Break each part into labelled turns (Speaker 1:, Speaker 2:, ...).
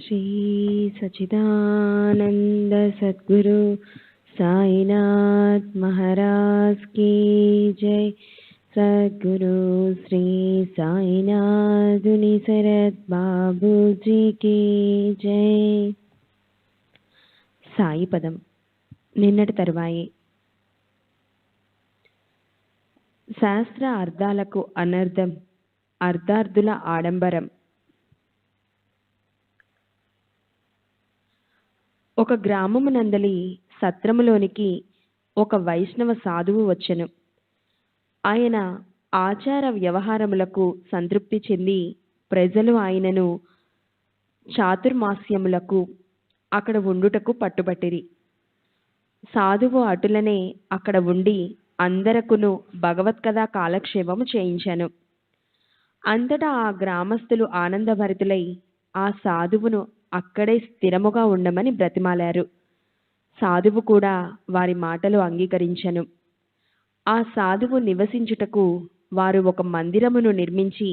Speaker 1: श्री सच्चिदानंद सद्गुरु साईनाथ महाराज की जय। सद्गुरु श्री साईनाथ शरद बाबू जी की जय। సాయి పదం నిన్నటి తరువాయి. శాస్త్ర అర్థాలకు అనర్థం, అర్థార్థుల ఆడంబరం. ఒక గ్రామమునందలి సత్రములోనికి ఒక వైష్ణవ సాధువు వచ్చెను. ఆయన ఆచార వ్యవహారములకు సంతృప్తి చెంది ప్రజలు ఆయనను చాతుర్మాస్యములకు అక్కడ ఉండుటకు పట్టుబట్టిరి. సాధువు అటులనే అక్కడ ఉండి అందరకును భగవత్కథా కాలక్షేపము చేయించాను. అంతటా ఆ గ్రామస్తులు ఆనందభరితులై ఆ సాధువును అక్కడే స్థిరముగా ఉండమని బ్రతిమాలారు. సాధువు కూడా వారి మాటలు అంగీకరించెను. ఆ సాధువు నివసించుటకు వారు ఒక మందిరమును నిర్మించి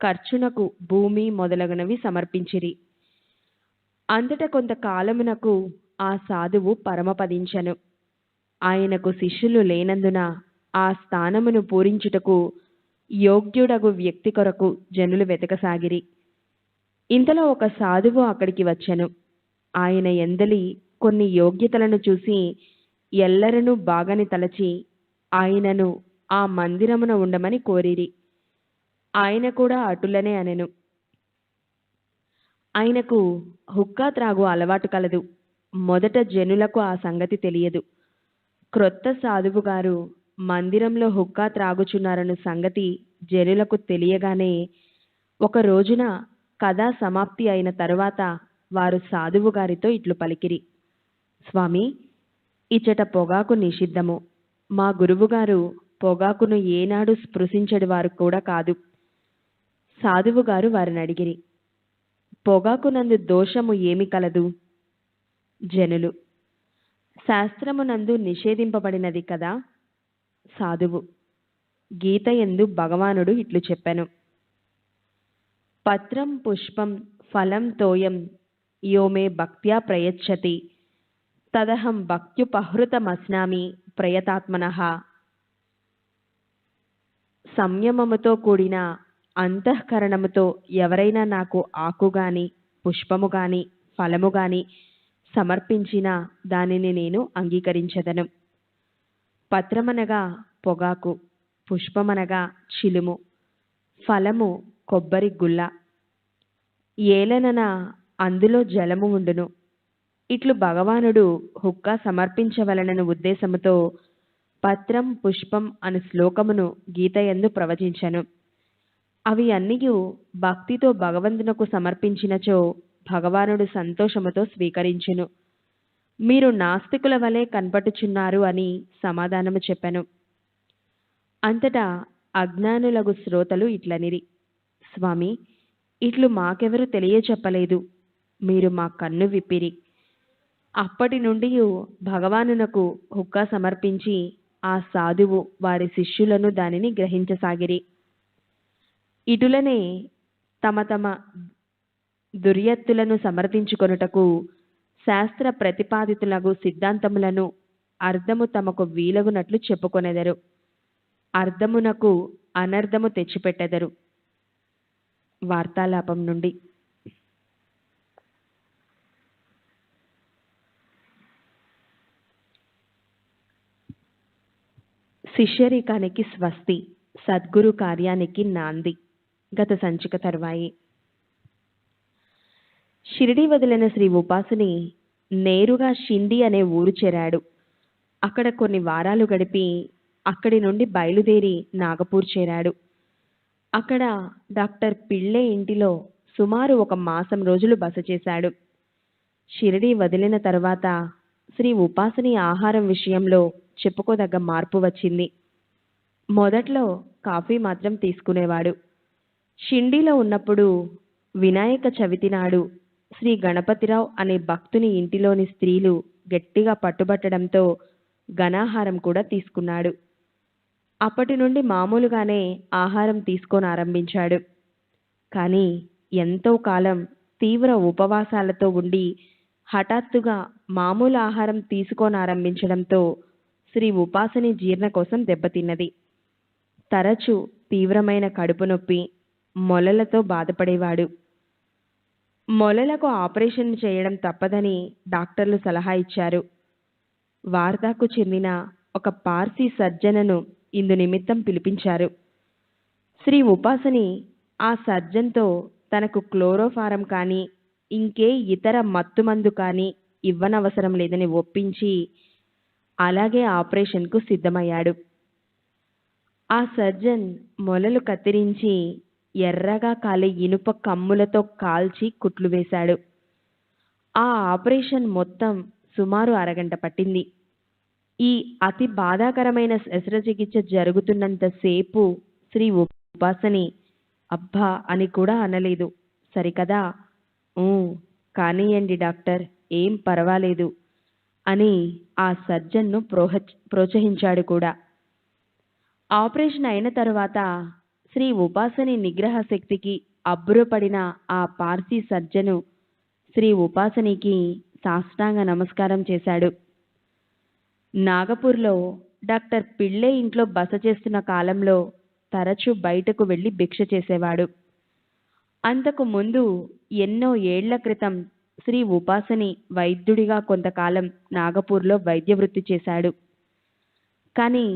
Speaker 1: ఖర్చునకు భూమి మొదలగునవి సమర్పించిరి. అంతటా కొంతకాలమునకు ఆ సాధువు పరమపదించెను. ఆయనకు శిష్యులు లేనందున ఆ స్థానమును పూరించుటకు యోగ్యుడగు వ్యక్తి కొరకు జనులు వెతకసాగిరి. ఇంతలో ఒక సాధువు అక్కడికి వచ్చెను. ఆయన ఎందలి కొన్ని యోగ్యతలను చూసి ఎల్లరనూ బాగని తలచి ఆయనను ఆ మందిరమున ఉండమని కోరిరి. ఆయన కూడా అటులనే అనెను. ఆయనకు హుక్కా త్రాగు అలవాటు కలదు. మొదట జనులకు ఆ సంగతి తెలియదు. క్రొత్త సాధువు గారు మందిరంలో హుక్కా త్రాగుచున్నారన్న సంగతి జనులకు తెలియగానే ఒక రోజున కథా సమాప్తి అయిన తరువాత వారు సాధువు గారితో ఇట్లు పలికిరి. స్వామి, ఇచ్చట పొగాకు నిషిద్ధము. మా గురువుగారు పొగాకును ఏనాడు స్పృశించడి వారు కూడా కాదు. సాధువు గారు వారిని అడిగిరి, పొగాకునందు దోషము ఏమి కలదు? జనులు, శాస్త్రమునందు నిషేధింపబడినది కదా. సాధువు, గీత యందు భగవానుడు ఇట్లు చెప్పెను, పత్రం పుష్పం ఫలం తోయం యోమే భక్త్యా ప్రయచ్చతి తదహం భక్త్యుపహృతమస్నామి ప్రయతాత్మనః. సంయమముతో కూడిన అంతఃకరణముతో ఎవరైనా నాకు ఆకు గాని పుష్పము గాని ఫలము గాని సమర్పించిన దానిని నేను అంగీకరించదను. పత్రమనగా పొగాకు, పుష్పమనగా చిలుము, ఫలము కొబ్బరి గుల్ల, ఏలనన అందులో జలము ఉండును. ఇట్లు భగవానుడు హుక్కా సమర్పించవలనను ఉద్దేశముతో పత్రం పుష్పం అను శ్లోకమును గీతయందు ప్రవచించెను. అవి అన్నియు భక్తితో భగవంతునకు సమర్పించినచో భగవానుడు సంతోషముతో స్వీకరించును. మీరు నాస్తికుల వలె కనపట్టుచున్నారు అని సమాధానము చెప్పెను. అంతటా అజ్ఞానులగు శ్రోతలు ఇట్లనిరి, స్వామి, ఇట్లు మాకెవరు తెలియచెప్పలేదు. మీరు మా కన్ను విప్పిరి. అప్పటి నుండి భగవానునకు హుక్కా సమర్పించి ఆ సాధువు వారి శిష్యులను దానిని గ్రహించసాగిరి. ఇటులనే తమ తమ దుర్యత్తులను సమర్థించుకొనుటకు శాస్త్ర ప్రతిపాదితులగు సిద్ధాంతములను అర్థము తమకు వీలగునట్లు చెప్పుకొనెదరు. అర్థమునకు అనర్థము తెచ్చిపెట్టెదరు. వార్తాలాపం నుండి. శిష్యరికానికి స్వస్తి, సద్గురు కార్యానికి నాంది. గత సంచిక తరువాయి. షిరిడి వదిలిన శ్రీ ఉపాసని నేరుగా షిండి అనే ఊరు చేరాడు. అక్కడ కొన్ని వారాలు గడిపి అక్కడి నుండి బయలుదేరి నాగపూర్ చేరాడు. అక్కడ డాక్టర్ పిళ్ళే ఇంటిలో సుమారు 1 మాసం రోజులు బస చేశాడు. షిరిడి వదిలిన తరువాత శ్రీ ఉపాసని ఆహారం విషయంలో చెప్పుకోదగ్గ మార్పు వచ్చింది. మొదట్లో కాఫీ మాత్రం తీసుకునేవాడు. షిండిలో ఉన్నప్పుడు వినాయక చవితి నాడు శ్రీ గణపతిరావు అనే భక్తుని ఇంటిలోని స్త్రీలు గట్టిగా పట్టుబట్టడంతో ఘనాహారం కూడా తీసుకున్నాడు. అప్పటి నుండి మామూలుగానే ఆహారం తీసుకొని ఆరంభించాడు. కానీ ఎంతో కాలం తీవ్ర ఉపవాసాలతో ఉండి హఠాత్తుగా మామూలు ఆహారం తీసుకోనారంభించడంతో శ్రీ ఉపాసని జీర్ణకోశం దెబ్బతిన్నది. తరచూ తీవ్రమైన కడుపు నొప్పి, మొలలతో బాధపడేవాడు. మొలలకు ఆపరేషన్ చేయడం తప్పదని డాక్టర్లు సలహా ఇచ్చారు. వార్ధాకు చెందిన ఒక పార్సీ సర్జనను ఇందు నిమిత్తం పిలిపించారు. శ్రీ ఉపాసని ఆ సర్జన్తో తనకు క్లోరోఫారం కానీ ఇంకే ఇతర మత్తుమందు కానీ ఇవ్వనవసరం లేదని ఒప్పించి అలాగే ఆపరేషన్కు సిద్ధమయ్యాడు. ఆ సర్జన్ మొలలు కత్తిరించి ఎర్రగా కాలే ఇనుప కమ్ములతో కాల్చి కుట్లు వేశాడు. ఆ ఆపరేషన్ మొత్తం సుమారు అరగంట పట్టింది. ఈ అతి బాధాకరమైన శస్త్రచికిత్స జరుగుతున్నంతసేపు శ్రీ ఉపాసని అబ్బా అని కూడా అనలేదు. సరికదా, ఊ కానియండి డాక్టర్, ఏం పర్వాలేదు అని ఆ సర్జన్ను ప్రోత్సహించాడు కూడా. ఆపరేషన్ అయిన తరువాత శ్రీ ఉపాసని నిగ్రహ శక్తికి అబ్బురపడిన ఆ పార్సీ సర్జను శ్రీ ఉపాసనికి సాష్టాంగ నమస్కారం చేశాడు. నాగపూర్లో డాక్టర్ పిళ్ళే ఇంట్లో బస చేస్తున్న కాలంలో తరచూ బయటకు వెళ్ళి భిక్ష చేసేవాడు. అంతకు ముందు ఎన్నో ఏళ్ల క్రితం శ్రీ ఉపాసని వైద్యుడిగా కొంతకాలం నాగపూర్లో వైద్య వృత్తి చేశాడు. కానీ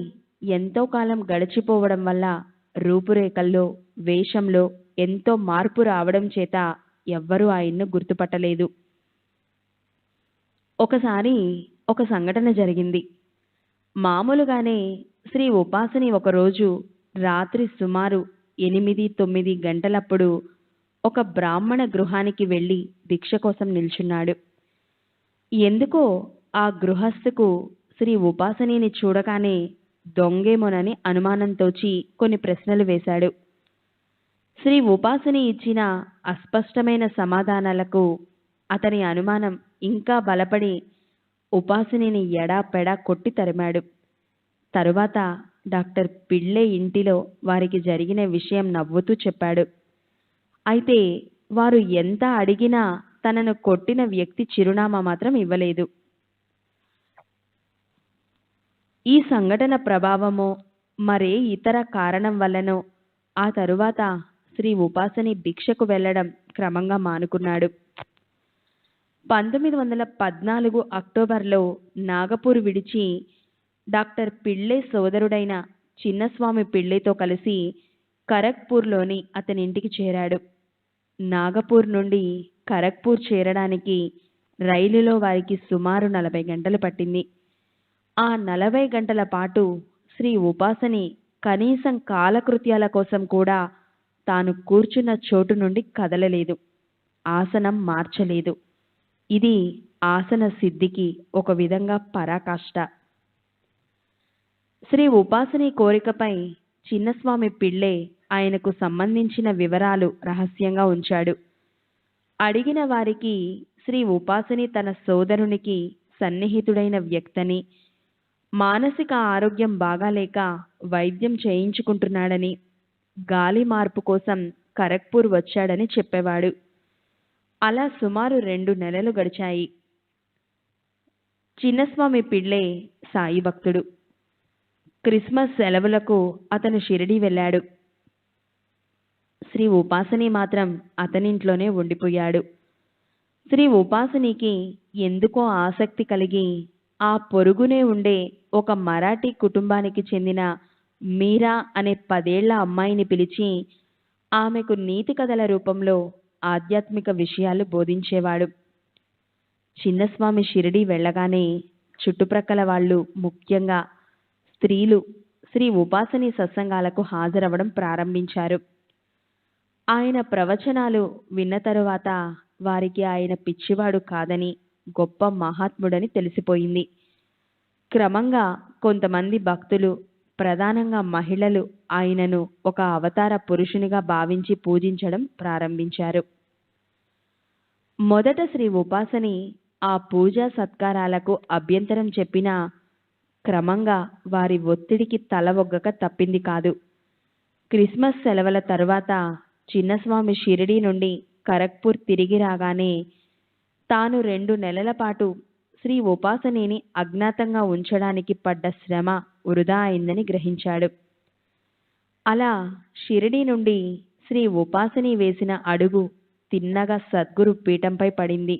Speaker 1: ఎంతో కాలం గడిచిపోవడం వల్ల రూపురేఖల్లో, వేషంలో ఎంతో మార్పు రావడం చేత ఎవ్వరూ ఆయన్ను గుర్తుపట్టలేదు. ఒకసారి ఒక సంఘటన జరిగింది. మామూలుగానే శ్రీ ఉపాసని ఒకరోజు రాత్రి సుమారు 8-9 గంటలప్పుడు ఒక బ్రాహ్మణ గృహానికి వెళ్ళి భిక్ష కోసం నిల్చున్నాడు. ఎందుకో ఆ గృహస్థుకు శ్రీ ఉపాసనిని చూడగానే దొంగేమోనని అనుమానం తోచి కొన్ని ప్రశ్నలు వేశాడు. శ్రీ ఉపాసని ఇచ్చిన అస్పష్టమైన సమాధానాలకు అతని అనుమానం ఇంకా బలపడి ఉపాసనిని ఎడాపెడా కొట్టి తరిమాడు. తరువాత డాక్టర్ పిళ్ళే ఇంటిలో వారికి జరిగిన విషయం నవ్వుతూ చెప్పాడు. అయితే వారు ఎంత అడిగినా తనను కొట్టిన వ్యక్తి చిరునామా మాత్రం ఇవ్వలేదు. ఈ సంఘటన ప్రభావమో మరే ఇతర కారణం వల్లనో ఆ తరువాత శ్రీ ఉపాసని భిక్షకు వెళ్ళడం క్రమంగా మానుకున్నాడు. 1914 అక్టోబర్లో నాగపూర్ విడిచి డాక్టర్ పిళ్ళే సోదరుడైన చిన్నస్వామి పిళ్ళేతో కలిసి ఖరగ్పూర్లోని అతని ఇంటికి చేరాడు. నాగపూర్ నుండి ఖరగ్పూర్ చేరడానికి రైలులో వారికి సుమారు 40 గంటలు పట్టింది. ఆ 40 గంటల పాటు శ్రీ ఉపాసని కనీసం కాలకృత్యాల కోసం కూడా తాను కూర్చున్న చోటు నుండి కదలలేదు, ఆసనం మార్చలేదు. ఇది ఆసన సిద్ధికి ఒక విధంగా పరాకాష్ట. శ్రీ ఉపాసని కోరికపై చిన్నస్వామి పిళ్ళే ఆయనకు సంబంధించిన వివరాలు రహస్యంగా ఉంచాడు. అడిగిన వారికి శ్రీ ఉపాసని తన సోదరునికి సన్నిహితుడైన వ్యక్తని, మానసిక ఆరోగ్యం బాగాలేక వైద్యం చేయించుకుంటున్నాడని, గాలి మార్పు కోసం ఖరగ్పూర్ వచ్చాడని చెప్పేవాడు. అలా సుమారు 2 నెలలు గడిచాయి. చిన్నస్వామి పిళ్ళే సాయి భక్తుడు. క్రిస్మస్ సెలవులకు అతను షిరిడీ వెళ్ళాడు. శ్రీ ఉపాసని మాత్రం అతనింట్లోనే ఉండిపోయాడు. శ్రీ ఉపాసనికి ఎందుకో ఆసక్తి కలిగి ఆ పొరుగునే ఉండే ఒక మరాఠీ కుటుంబానికి చెందిన మీరా అనే 10 ఏళ్ల అమ్మాయిని పిలిచి ఆమెకు నీతి కథల రూపంలో ఆధ్యాత్మిక విషయాలు బోధించేవాడు. చిన్నస్వామి షిరిడీ వెళ్ళగానే చుట్టుప్రక్కల వాళ్ళు, ముఖ్యంగా స్త్రీలు శ్రీ ఉపాసని సత్సంగాలకు హాజరవ్వడం ప్రారంభించారు. ఆయన ప్రవచనాలు విన్న తరువాత వారికి ఆయన పిచ్చివాడు కాదని, గొప్ప మహాత్ముడని తెలిసిపోయింది. క్రమంగా కొంతమంది భక్తులు, ప్రధానంగా మహిళలు ఆయనను ఒక అవతార పురుషునిగా భావించి పూజించడం ప్రారంభించారు. మొదట శ్రీ ఉపాసని ఆ పూజా సత్కారాలకు అభ్యంతరం చెప్పినా క్రమంగా వారి ఒత్తిడికి తల ఒగ్గక తప్పింది కాదు. క్రిస్మస్ సెలవుల తరువాత చిన్నస్వామి షిరిడీ నుండి ఖరగ్పూర్ తిరిగి రాగానే తాను 2 నెలల పాటు శ్రీ ఉపాసనేని అజ్ఞాతంగా ఉంచడానికి పడ్డ శ్రమ వృధా అయిందని గ్రహించాడు. అలా షిరిడీ నుండి శ్రీ ఉపాసని వేసిన అడుగు తిన్నగా సద్గురు పీఠంపై పడింది.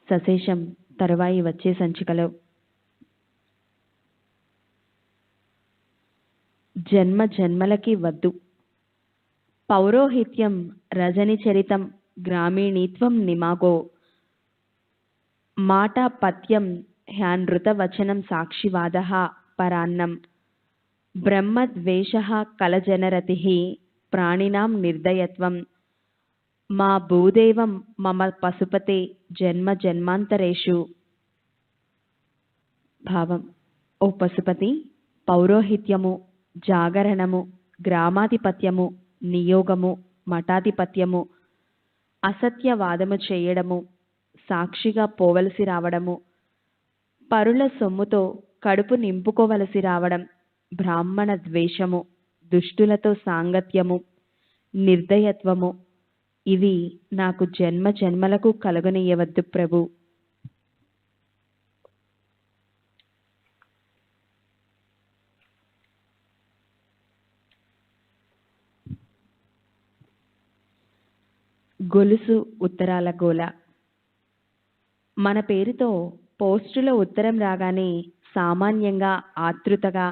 Speaker 1: సశేషం తరువాయి వచ్చే సంచికలో. జన్మ జన్మలకి వద్దు. పౌరోహిత్యం రజనిచరితం గ్రామీణీత్వం నిమాగో మాటాపత్యం హ్యానృతవచనం సాక్షివాదః పరాన్నం బ్రహ్మద్వేషః కలజనరతిః ప్రాణినాం నిర్దయత్వం మా భూదేవం మమ పశుపతే జన్మ జన్మాంతరేషు. భావం: ఓ పశుపతి, పౌరోహిత్యము, జాగరణము, గ్రామాధిపత్యము, నియోగము, మఠాధిపత్యము, అసత్యవాదము చేయడము, సాక్షిగా పోవలసి రావడము, పరుల సొమ్ముతో కడుపు నింపుకోవలసి రావడం, బ్రాహ్మణ ద్వేషము, దుష్టులతో సాంగత్యము, నిర్దయత్వము, ఇవి నాకు జన్మ జన్మలకు కలుగనీయవద్దు ప్రభు. గొలుసు ఉత్తరాల గోల. మన పేరుతో పోస్టులో ఉత్తరం రాగానే సామాన్యంగా ఆతృతగా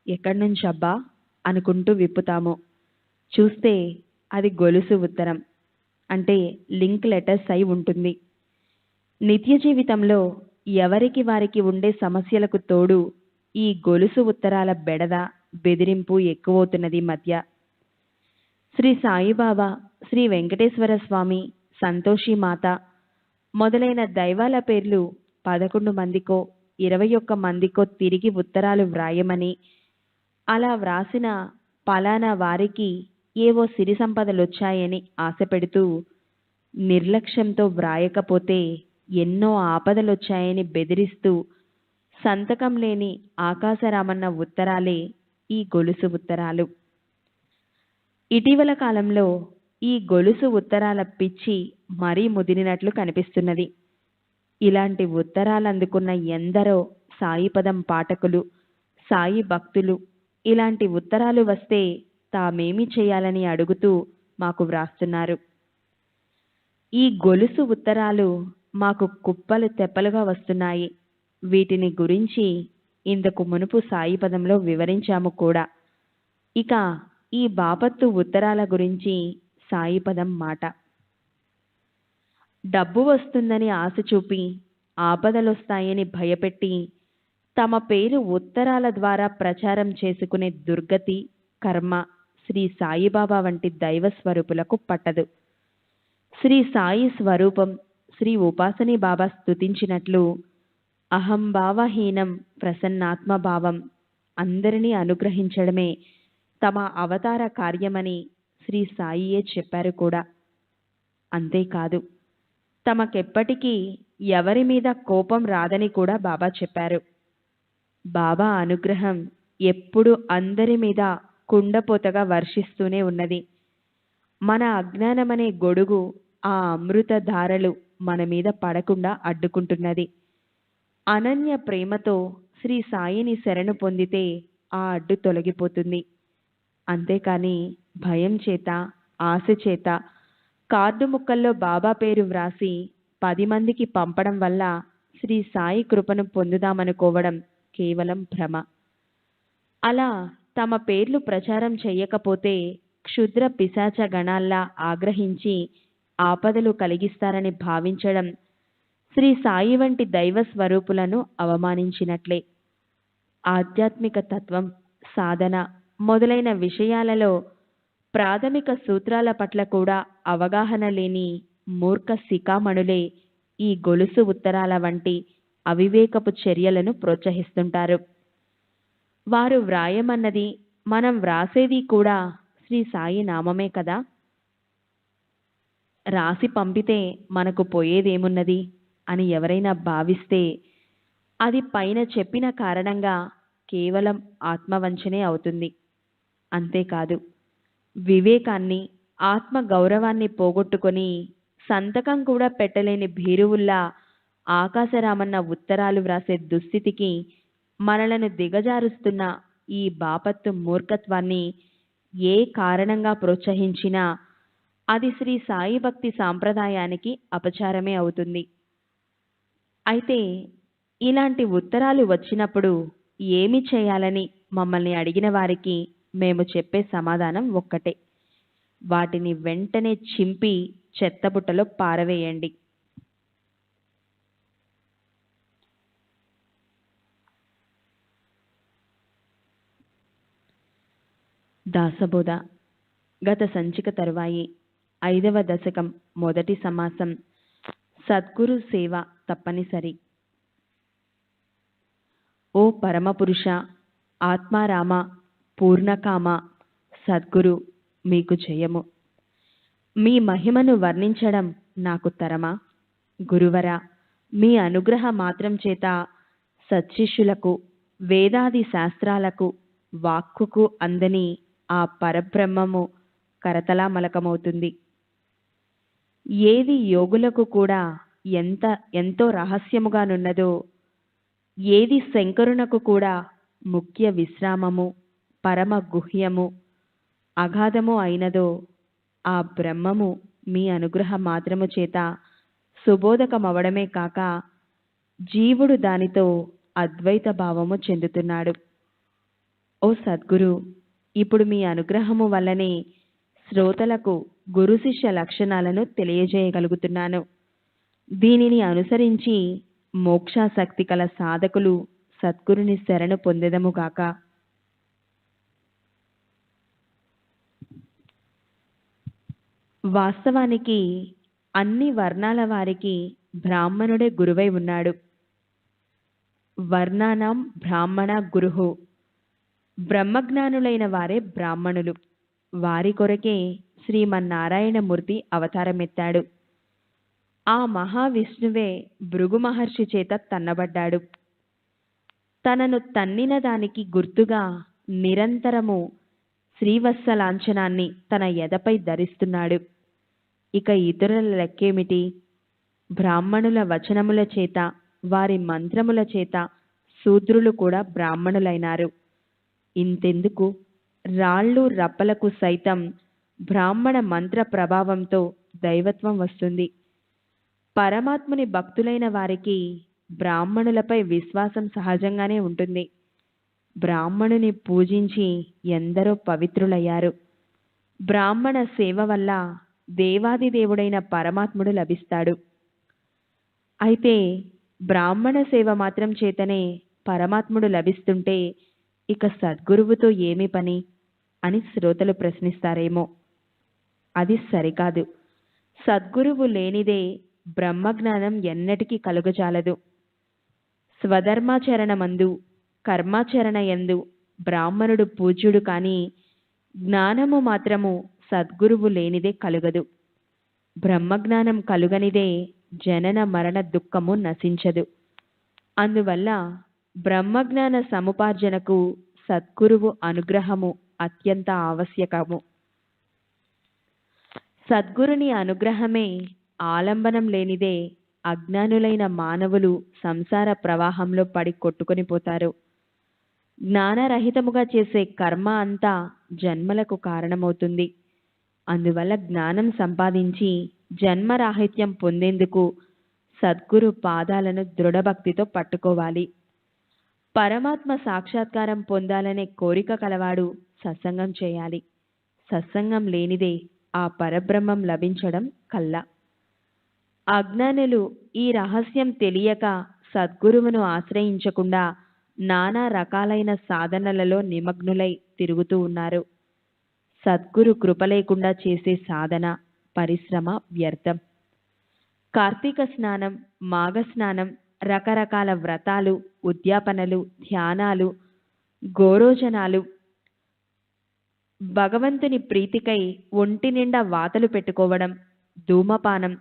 Speaker 1: ఎక్కడి నుంచబ్బా అనుకుంటూ విప్పుతాము. చూస్తే అది గొలుసు ఉత్తరం, అంటే లింక్ లెటర్స్ అయి ఉంటుంది. నిత్య జీవితంలో ఎవరికి వారికి ఉండే సమస్యలకు తోడు ఈ గొలుసు ఉత్తరాల బెడద, బెదిరింపు ఎక్కువవుతున్నది మధ్య. శ్రీ సాయిబాబా, శ్రీ వెంకటేశ్వర స్వామి, సంతోషి మాత మొదలైన దైవాల పేర్లు 11 మందికో 21 మందికో తిరిగి ఉత్తరాలు వ్రాయమని, అలా వ్రాసిన పలానా వారికి ఏవో సిరి సంపదలొచ్చాయని ఆశపెడుతూ, నిర్లక్ష్యంతో వ్రాయకపోతే ఎన్నో ఆపదలొచ్చాయని బెదిరిస్తూ సంతకం లేని ఆకాశరామన్న ఉత్తరాలే ఈ గొలుసు ఉత్తరాలు. ఇటీవల కాలంలో ఈ గొలుసు ఉత్తరాల పిచ్చి మరీ ముదిరినట్లు కనిపిస్తున్నది. ఇలాంటి ఉత్తరాలు అందుకున్న ఎందరో సాయిపదం పాఠకులు, సాయి భక్తులు ఇలాంటి ఉత్తరాలు వస్తే తామేమి చేయాలని అడుగుతూ మాకు వ్రాస్తున్నారు. ఈ గొలుసు ఉత్తరాలు మాకు కుప్పలు తెప్పలుగా వస్తున్నాయి. వీటిని గురించి ఇంతకు మునుపు సాయిపదంలో వివరించాము కూడా. ఇక ఈ బాపత్తు ఉత్తరాల గురించి సాయిపదం మాట. డబ్బు వస్తుందని ఆశ చూపి, ఆపదలొస్తాయని భయపెట్టి, తమ పేరు ఉత్తరాల ద్వారా ప్రచారం చేసుకునే దుర్గతి, కర్మ శ్రీ సాయిబాబా వంటి దైవ స్వరూపులకు పట్టదు. శ్రీ సాయి స్వరూపం శ్రీ ఉపాసనీ బాబా స్తుతించినట్లు అహంభావహీనం ప్రసన్నాత్మభావం అందరినీ అనుగ్రహించడమే తమ అవతార కార్యమని శ్రీ సాయియే చెప్పారు కూడా. అంతేకాదు, తమకెప్పటికీ ఎవరి మీద కోపం రాదని కూడా బాబా చెప్పారు. బాబా అనుగ్రహం ఎప్పుడు అందరి మీద కుండపోతగా వర్షిస్తూనే ఉన్నది. మన అజ్ఞానమనే గొడుగు, ఆ అమృత ధారలు మన మీద పడకుండా అడ్డుకుంటున్నది. అనన్య ప్రేమతో శ్రీ సాయిని శరణు పొందితే ఆ అడ్డు తొలగిపోతుంది. అంతేకాని భయం చేత, ఆశ చేత కార్డు ముక్కల్లో బాబా పేరు వ్రాసి 10 మందికి పంపడం వల్ల శ్రీ సాయి కృపను పొందుదామనుకోవడం కేవలం భ్రమ. అలా తమ పేర్లు ప్రచారం చెయ్యకపోతే క్షుద్ర పిశాచ గణాల్లా ఆగ్రహించి ఆపదలు కలిగిస్తారని భావించడం శ్రీ సాయి వంటి దైవ స్వరూపులను అవమానించినట్లే. ఆధ్యాత్మిక తత్వం, సాధన మొదలైన విషయాలలో ప్రాథమిక సూత్రాల పట్ల కూడా అవగాహన లేని మూర్ఖ శిఖామణులే ఈ గొలుసు ఉత్తరాల వంటి అవివేకపు చర్యలను ప్రోత్సహిస్తుంటారు. వారు వ్రాయమన్నది, మనం వ్రాసేది కూడా శ్రీ సాయి నామమే కదా. రాసి పంపితే మనకు పోయేదేమున్నది అని ఎవరైనా భావిస్తే అది పైన చెప్పిన కారణంగా కేవలం ఆత్మవంచనే అవుతుంది. అంతేకాదు, వివేకాన్ని, ఆత్మ గౌరవాన్ని పోగొట్టుకొని సంతకం కూడా పెట్టలేని భీరువుల్లా ఆకాశరామన్న ఉత్తరాలు వ్రాసే దుస్థితికి మనలను దిగజారుస్తున్న ఈ బాపత్తు మూర్ఖత్వాన్ని ఏ కారణంగా ప్రోత్సహించినా అది శ్రీ సాయి భక్తి సాంప్రదాయానికి అపచారమే అవుతుంది. అయితే ఇలాంటి ఉత్తరాలు వచ్చినప్పుడు ఏమి చేయాలని మమ్మల్ని అడిగిన వారికి మేము చెప్పే సమాధానం ఒక్కటే: వాటిని వెంటనే చింపి చెత్తబుట్టలో పారవేయండి. దాసబోధ గత సంచిక తరువాయి 5వ దశకం మొదటి సమాసం సద్గురు సేవ తప్పనిసరి. ఓ పరమపురుష, ఆత్మారామ, పూర్ణకామ, సద్గురు మీకు జయము. మీ మహిమను వర్ణించడం నాకు తరమా? గురువరా, మీ అనుగ్రహ మాత్రం చేత సత్శిష్యులకు, వేదాది శాస్త్రాలకు, వాక్కుకు అందని ఆ పరబ్రహ్మము కరతలామలకమవుతుంది. ఏది యోగులకు కూడా ఎంతో రహస్యముగానున్నదో, ఏది శంకరునకు కూడా ముఖ్య విశ్రామము, పరమ గుహ్యము, అగాధము అయినదో ఆ బ్రహ్మము మీ అనుగ్రహ మాత్రము చేత సుబోధకమవడమే కాక జీవుడు దానితో అద్వైత భావము చెందుతున్నాడు. ఓ సద్గురు, ఇప్పుడు మీ అనుగ్రహము వల్లనే శ్రోతలకు గురు శిష్య లక్షణాలను తెలియజేయగలుగుతున్నాను. దీనిని అనుసరించి మోక్షాసక్తి కల సాధకులు సద్గురుని శరణు పొందెదముగాక. వాస్తవానికి అన్ని వర్ణాల వారికి బ్రాహ్మణుడే గురువై ఉన్నాడు. వర్ణానాం బ్రాహ్మణ గురుహు. బ్రహ్మజ్ఞానులైన వారే బ్రాహ్మణులు. వారి కొరకే శ్రీమన్నారాయణమూర్తి అవతారమెత్తాడు. ఆ మహావిష్ణువే భృగు మహర్షి చేత తన్నబడ్డాడు. తనను తన్నిన దానికి గుర్తుగా నిరంతరము శ్రీవత్సలాంఛనాన్ని తన ఎదపై ధరిస్తున్నాడు. ఇక ఇతరుల లెక్కేమిటి? బ్రాహ్మణుల వచనముల చేత, వారి మంత్రముల చేత శూద్రులు కూడా బ్రాహ్మణులైనారు. ఇంతెందుకు, రాళ్ళు రప్పలకు సైతం బ్రాహ్మణ మంత్ర ప్రభావంతో దైవత్వం వస్తుంది. పరమాత్ముని భక్తులైన వారికి బ్రాహ్మణులపై విశ్వాసం సహజంగానే ఉంటుంది. బ్రాహ్మణుని పూజించి ఎందరో పవిత్రులయ్యారు. బ్రాహ్మణ సేవ వల్ల దేవాది దేవుడైన పరమాత్ముడు లభిస్తాడు. అయితే బ్రాహ్మణ సేవ మాత్రం చేతనే పరమాత్ముడు లభిస్తుంటే ఇక సద్గురువుతో ఏమి పని అని శ్రోతలు ప్రశ్నిస్తారేమో. అది సరికాదు. సద్గురువు లేనిదే బ్రహ్మజ్ఞానం ఎన్నటికీ కలుగజాలదు. స్వధర్మాచరణమందు, కర్మాచరణయందు బ్రాహ్మణుడు పూజ్యుడు కాని జ్ఞానము మాత్రము సద్గురువు లేనిదే కలుగదు. బ్రహ్మజ్ఞానం కలుగనిదే జనన మరణ దుఃఖము నశించదు. అందువల్ల బ్రహ్మజ్ఞాన సముపార్జనకు సద్గురువు అనుగ్రహము అత్యంత ఆవశ్యకము. సద్గురుని అనుగ్రహమే ఆలంబనం లేనిదే అజ్ఞానులైన మానవులు సంసార ప్రవాహంలో పడి కొట్టుకొని పోతారు. జ్ఞానరహితముగా చేసే కర్మ అంతా జన్మలకు కారణమవుతుంది. అందువల్ల జ్ఞానం సంపాదించి జన్మరాహిత్యం పొందేందుకు సద్గురు పాదాలను దృఢభక్తితో పట్టుకోవాలి. పరమాత్మ సాక్షాత్కారం పొందాలనే కోరిక కలవాడు సత్సంగం చేయాలి. సత్సంగం లేనిదే ఆ పరబ్రహ్మం లభించడం కల్లా. అజ్ఞానులు ఈ రహస్యం తెలియక సద్గురువును ఆశ్రయించకుండా నానా రకాలైన సాధనలలో నిమగ్నులై తిరుగుతూ ఉన్నారు. సద్గురు కృప లేకుండా చేసే సాధన, పరిశ్రమ వ్యర్థం. కార్తీక స్నానం, మాఘ స్నానం, రకరకాల వ్రతాలు, ఉద్యాపనలు, ధ్యానాలు, గోరోజనాలు, భగవంతుని ప్రీతికై ఒంటి నిండా వాతలు పెట్టుకోవడం, ధూమపానం,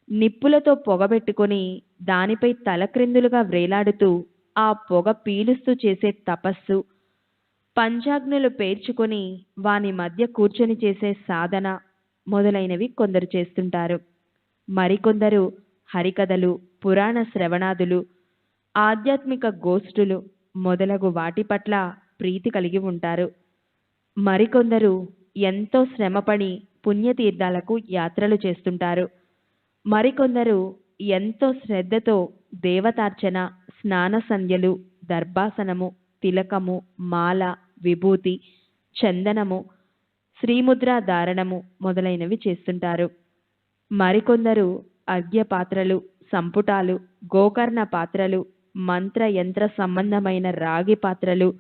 Speaker 1: నిప్పులతో పొగబెట్టుకొని దానిపై తలక్రిందులుగా వ్రేలాడుతూ ఆ పొగ పీలుస్తూ చేసే తపస్సు, పంచాగ్నులు పేర్చుకొని వాని మధ్య కూర్చొని చేసే సాధన, మొదలైనవి కొందరు చేస్తుంటారు. మరికొందరు హరికథలు, పురాణ శ్రవణాదులు, ఆధ్యాత్మిక గోష్ఠులు మొదలగు వాటి పట్ల ప్రీతి కలిగి ఉంటారు. మరికొందరు ఎంతో శ్రమపడి పుణ్యతీర్థాలకు యాత్రలు చేస్తుంటారు. మరికొందరు ఎంతో శ్రద్ధతో దేవతార్చన, స్నాన సంధ్యలు, దర్భాసనము, తిలకము, మాల, విభూతి, చందనము, శ్రీముద్ర ధారణము మొదలైనవి చేస్తుంటారు. మరికొందరు అర్ఘ్య పాత్రలు, సంపుటాలు, గోకర్ణ పాత్రలు, మంత్ర యంత్ర సంబంధమైన రాగి పాత్రలు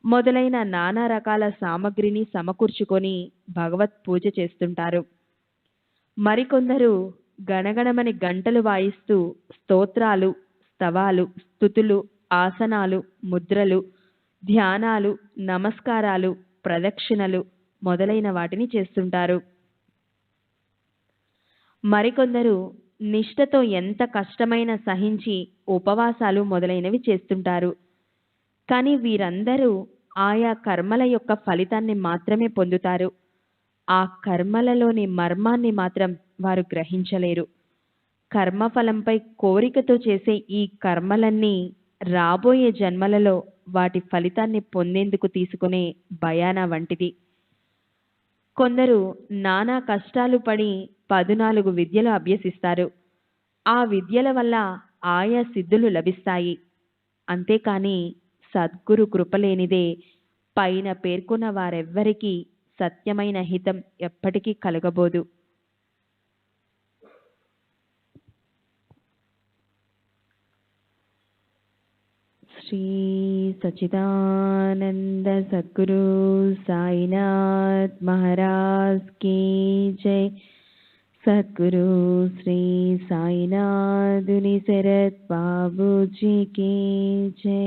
Speaker 1: మొదలైన నానా రకాల సామగ్రిని సమకూర్చుకొని భగవత్ పూజ చేస్తుంటారు. మరికొందరు గణగణమని గంటలు వాయిస్తూ స్తోత్రాలు, స్తవాలు, స్తుతులు, ఆసనాలు, ముద్రలు, ధ్యానాలు, నమస్కారాలు, ప్రదక్షిణలు మొదలైన వాటిని చేస్తుంటారు. మరికొందరు నిష్ఠతో ఎంత కష్టమైన సహించి ఉపవాసాలు మొదలైనవి చేస్తుంటారు. కానీ వీరందరూ ఆయా కర్మల యొక్క ఫలితాన్ని మాత్రమే పొందుతారు. ఆ కర్మలలోని మర్మాన్ని మాత్రం వారు గ్రహించలేరు. కర్మఫలంపై కోరికతో చేసే ఈ కర్మలన్నీ రాబోయే జన్మలలో వాటి ఫలితాన్ని పొందేందుకు తీసుకునే బయానా వంటిది. కొందరు నానా కష్టాలు పడి 14 విద్యలు అభ్యసిస్తారు. ఆ విద్యల వల్ల ఆయా సిద్ధులు లభిస్తాయి. అంతేకాని సద్గురు కృపలేనిదే పైన పేర్కొన్న వారెవ్వరికీ సత్యమైన హితం ఎప్పటికీ కలగబోదు. శ్రీ సచ్చిదానంద సద్గురు సాయినాథ్ మహారాజ్ కీ జై. సద్గురు శ్రీ సాయినాథుని శరత్ బాబూజీ కీ జై.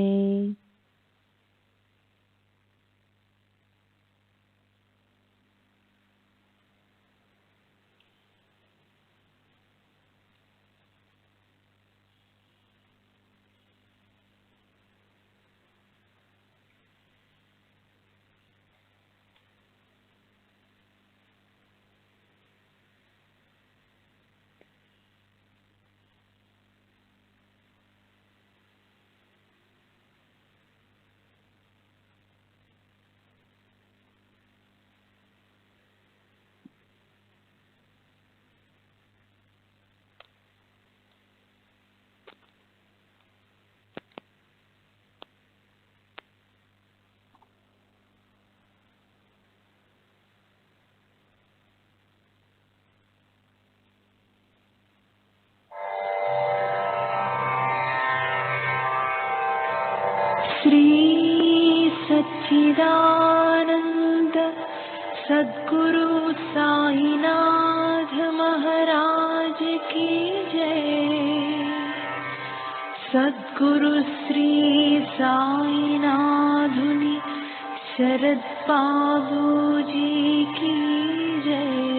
Speaker 2: श्री सच्चिदानंद सद्गुरु साईनाथ महाराज की जय. सद्गुरु श्री साईनाथुनि शरद बाबूजी की जय.